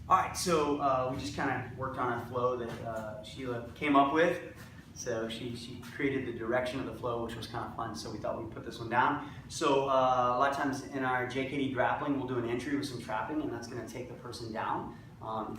All right, so we just kind of worked on a flow that Sheila came up with. So she created the direction of the flow, which was kind of fun. So we thought we'd put this one down. So a lot of times in our JKD grappling, we'll do an entry with some trapping, and that's going to take the person down.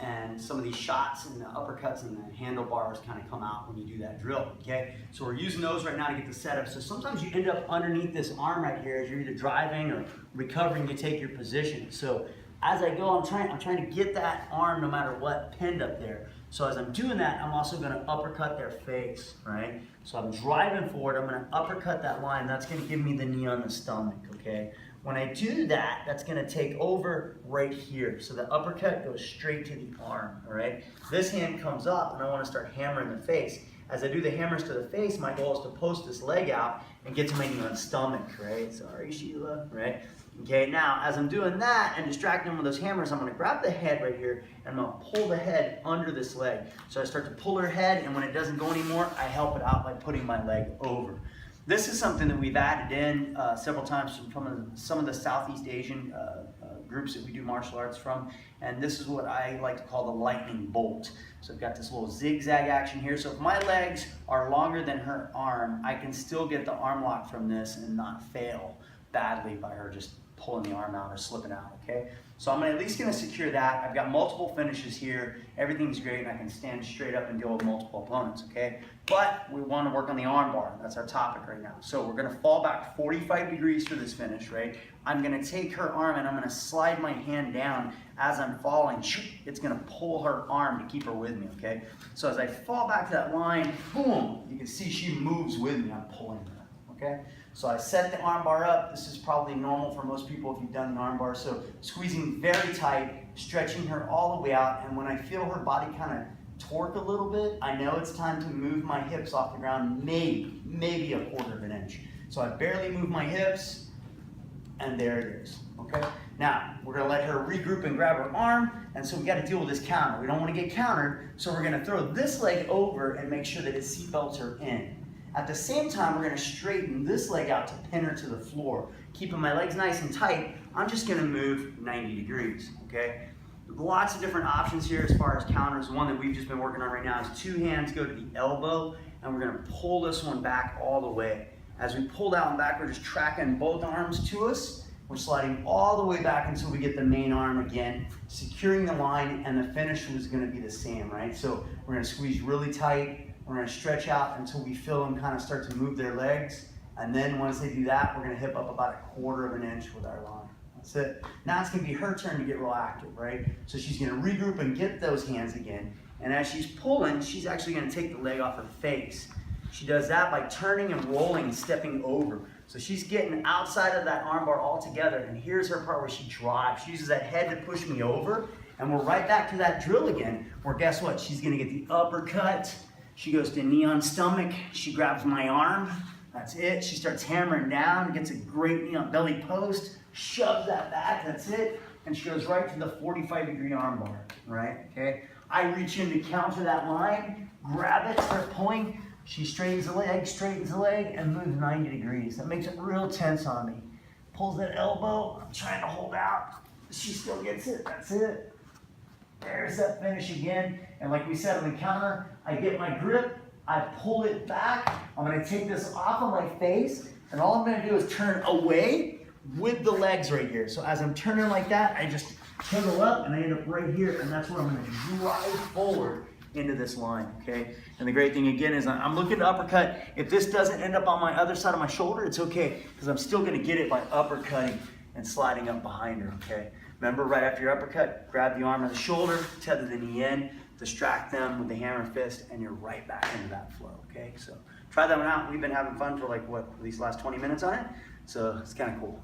And some of these shots and the uppercuts and the handlebars kind of come out when you do that drill, okay? So we're using those right now to get the setup. So sometimes you end up underneath this arm right here as you're either driving or recovering to take your position. So as I go, I'm trying to get that arm, no matter what, pinned up there. So as I'm doing that, I'm also going to uppercut their face, right? So I'm driving forward, I'm going to uppercut that line. That's going to give me the knee on the stomach, okay? When I do that, that's going to take over right here. So the uppercut goes straight to the arm, all right? This hand comes up, and I want to start hammering the face. As I do the hammers to the face, my goal is to post this leg out and get to my knee on stomach, right? Sorry, Sheila, right? Okay, now as I'm doing that and distracting them with those hammers, I'm going to grab the head right here and I'm going to pull the head under this leg. So I start to pull her head, and when it doesn't go anymore, I help it out by putting my leg over. This is something that we've added in several times from some of the Southeast Asian groups that we do martial arts from, and this is what I like to call the lightning bolt. So I've got this little zigzag action here. So if my legs are longer than her arm, I can still get the arm lock from this and not fail badly by her just pulling the arm out or slipping out, okay? So I'm at least gonna secure that. I've got multiple finishes here. Everything's great, and I can stand straight up and deal with multiple opponents, okay? But we wanna work on the arm bar. That's our topic right now. So we're gonna fall back 45 degrees for this finish, right? I'm gonna take her arm and I'm gonna slide my hand down as I'm falling. It's gonna pull her arm to keep her with me, okay? So as I fall back to that line, boom, you can see she moves with me. I'm pulling her. Okay? So I set the arm bar up. This is probably normal for most people if you've done the arm bar. So squeezing very tight, stretching her all the way out, and when I feel her body kind of torque a little bit, I know it's time to move my hips off the ground, maybe a quarter of an inch. So I barely move my hips, and there it is, okay? Now, we're gonna let her regroup and grab her arm, and so we gotta deal with this counter. We don't wanna get countered, so we're gonna throw this leg over and make sure that its seatbelts are in. At the same time, we're gonna straighten this leg out to pin her to the floor. Keeping my legs nice and tight, I'm just gonna move 90 degrees, okay? Lots of different options here as far as counters. The one that we've just been working on right now is 2 hands go to the elbow, and we're gonna pull this one back all the way. As we pull down and back, we're just tracking both arms to us. We're sliding all the way back until we get the main arm again, securing the line, and the finish is gonna be the same, right? So we're gonna squeeze really tight. We're gonna stretch out until we feel them kind of start to move their legs. And then once they do that, we're gonna hip up about a quarter of an inch with our line. That's it. Now it's gonna be her turn to get real active, right? So she's gonna regroup and get those hands again. And as she's pulling, she's actually gonna take the leg off her face. She does that by turning and rolling and stepping over. So she's getting outside of that arm bar altogether. And here's her part where she drives. She uses that head to push me over. And we're right back to that drill again, where guess what? She's gonna get the uppercut. She goes to knee on stomach, she grabs my arm, that's it. She starts hammering down, gets a great knee on belly post, shoves that back, that's it. And she goes right to the 45-degree arm bar, right, okay? I reach in to counter that line, grab it, start pulling. She straightens the leg, and moves 90 degrees. That makes it real tense on me. Pulls that elbow, I'm trying to hold out. She still gets it, that's it. There's that finish again. And like we said on the counter, I get my grip, I pull it back. I'm gonna take this off of my face, and all I'm gonna do is turn away with the legs right here. So as I'm turning like that, I just turtle up and I end up right here, and that's where I'm gonna drive forward into this line, okay? And the great thing again is I'm looking to uppercut. If this doesn't end up on my other side of my shoulder, it's okay, because I'm still gonna get it by uppercutting and sliding up behind her, okay? Remember, right after your uppercut, grab the arm or the shoulder, tether the knee in, distract them with the hammer fist, and you're right back into that flow, okay? So try that one out. We've been having fun for like, what, these last 20 minutes on it? So it's kind of cool.